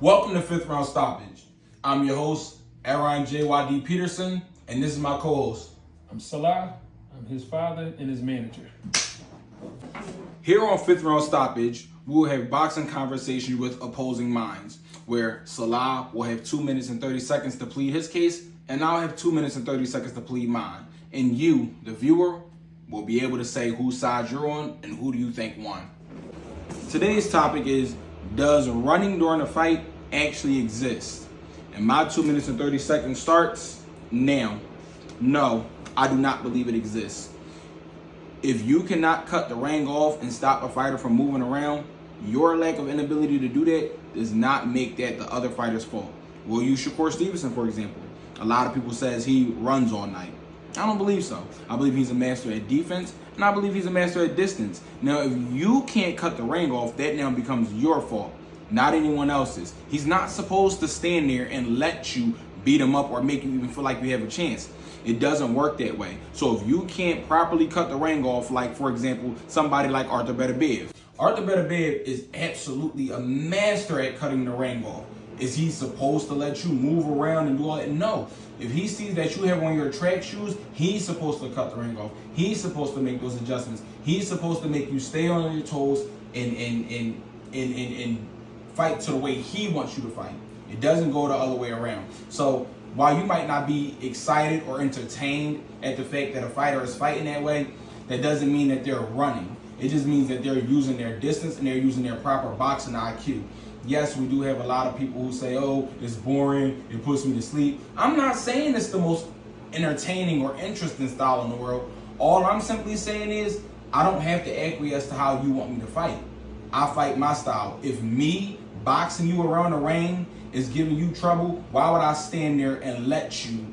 Welcome to Fifth Round Stoppage. I'm your host, Aaron J.Y.D. Peterson, and this is my co-host. I'm Salah. I'm his father and his manager. Here on Fifth Round Stoppage, we will have boxing conversations with opposing minds, where Salah will have 2 minutes and 30 seconds to plead his case, and I'll have 2 minutes and 30 seconds to plead mine. And you, the viewer, will be able to say whose side you're on and who do you think won. Today's topic is, does running during a fight actually exist? And my 2 minutes and 30 seconds starts now. No, I do not believe it exists. If you cannot cut the ring off and stop a fighter from moving around, your lack of inability to do that does not make that the other fighter's fault. We'll use Shakur Stevenson, for example. A lot of people says he runs all night. I don't believe so. I believe he's a master at defense, and I believe he's a master at distance. Now, if you can't cut the ring off, that now becomes your fault, not anyone else's. He's not supposed to stand there and let you beat him up or make you even feel like you have a chance. It doesn't work that way. So if you can't properly cut the ring off, like, for example, somebody like Arthur Beterbiev. Arthur Beterbiev is absolutely a master at cutting the ring off. Is he supposed to let you move around and do all that? No. If he sees that you have on your track shoes, he's supposed to cut the ring off. He's supposed to make those adjustments. He's supposed to make you stay on your toes and fight to the way he wants you to fight. It doesn't go the other way around. So while you might not be excited or entertained at the fact that a fighter is fighting that way, that doesn't mean that they're running. It just means that they're using their distance and they're using their proper boxing IQ. Yes, we do have a lot of people who say, oh, it's boring, it puts me to sleep. I'm not saying it's the most entertaining or interesting style in the world. All I'm simply saying is, I don't have to acquiesce to how you want me to fight. I fight my style. If me boxing you around the ring is giving you trouble, why would I stand there and let you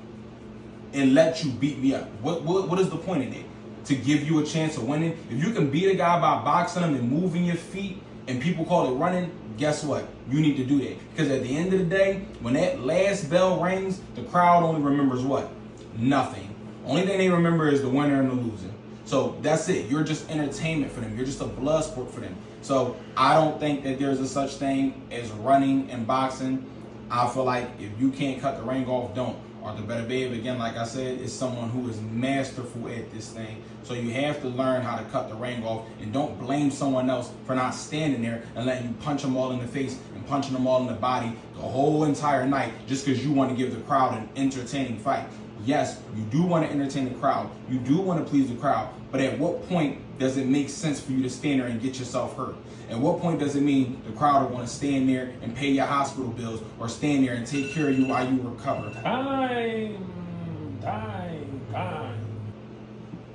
beat me up? What is the point in it? To give you a chance of winning? If you can beat a guy by boxing him and moving your feet and people call it running, guess what? You need to do that. Because at the end of the day, when that last bell rings, the crowd only remembers what? Nothing. Only thing they remember is the winner and the loser. So that's it. You're just entertainment for them. You're just a blood sport for them. So I don't think that there's a such thing as running and boxing. I feel like if you can't cut the ring off, don't. Arthur Beterbiev, again, like I said, is someone who is masterful at this thing. So you have to learn how to cut the ring off, and don't blame someone else for not standing there and letting you punch them all in the face and punching them all in the body the whole entire night just because you want to give the crowd an entertaining fight. Yes, you do want to entertain the crowd. You do want to please the crowd. But at what point does it make sense for you to stand there and get yourself hurt? At what point does it mean the crowd will want to stand there and pay your hospital bills or stand there and take care of you while you recover? Time.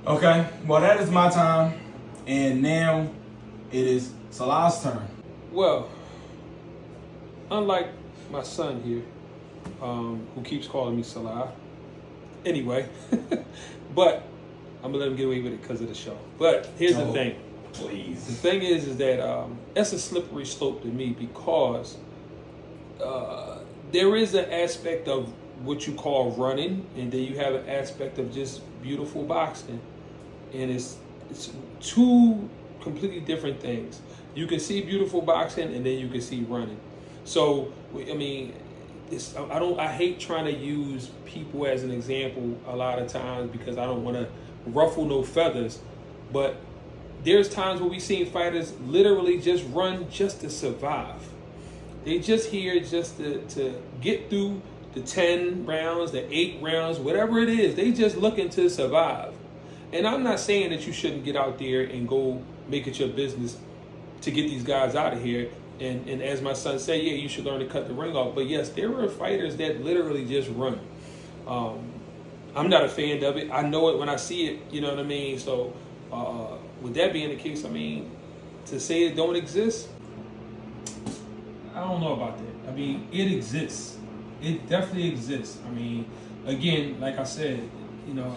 Okay, well, that is my time. And now it is Salah's turn. Well, unlike my son here, who keeps calling me Salah. Anyway, but I'm gonna let him get away with it because of the show. But here's the thing. Please. The thing is that that's a slippery slope to me because there is an aspect of what you call running, and then you have an aspect of just beautiful boxing, and it's two completely different things. You can see beautiful boxing, and then you can see running. So I mean, I hate trying to use people as an example a lot of times because I don't want to ruffle no feathers, but there's times where we've seen fighters literally just run just to survive. They just here just to get through the 10 rounds, the 8 rounds, whatever it is. They just looking to survive. And I'm not saying that you shouldn't get out there and go make it your business to get these guys out of here. And as my son said, yeah, you should learn to cut the ring off. But yes, there are fighters that literally just run. I'm not a fan of it. I know it when I see it, you know what I mean? So with that being the case, I mean, to say it don't exist, I don't know about that. I mean, it exists. It definitely exists. I mean, again, like I said, you know,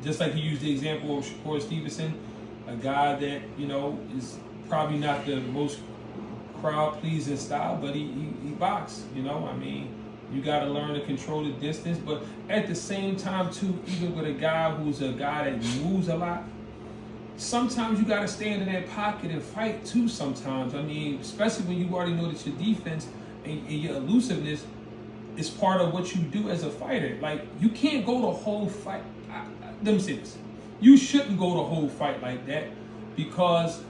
just like you used the example of Shakur Stevenson, a guy that, you know, is probably not the most crowd-pleasing style, but he boxed, you know? I mean, you got to learn to control the distance, but at the same time, too, even with a guy who's a guy that moves a lot, sometimes you got to stand in that pocket and fight too sometimes. I mean, especially when you already know that your defense and your elusiveness is part of what you do as a fighter. Like, you can't go the whole fight. Let me say this. You shouldn't go the whole fight like that, because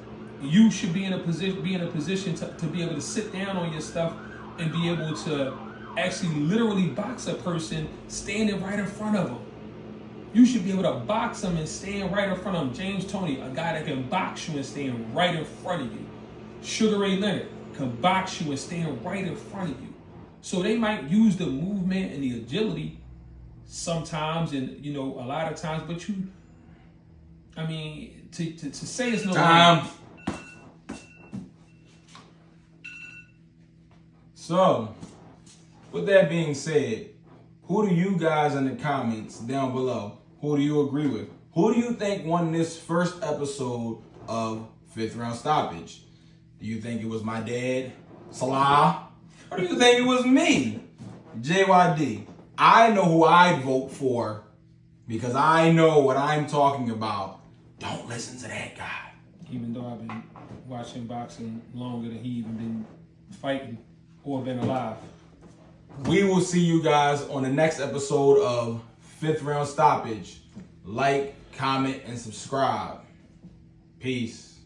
you should be in a position to be able to sit down on your stuff and be able to actually literally box a person standing right in front of them. You should be able to box them and stand right in front of them. James Toney, a guy that can box you and stand right in front of you. Sugar Ray Leonard can box you and stand right in front of you. So they might use the movement and the agility sometimes, and a lot of times, but to say it's no time. So, with that being said, who do you guys in the comments down below, who do you agree with? Who do you think won this first episode of 5th Round Stoppage? Do you think it was my dad, Salah? Or do you think it was me, JYD? I know who I'd vote for because I know what I'm talking about. Don't listen to that guy. Even though I've been watching boxing longer than he even been fighting or been alive. We will see you guys on the next episode of 5th Round Stoppage. Like, comment, and subscribe. Peace.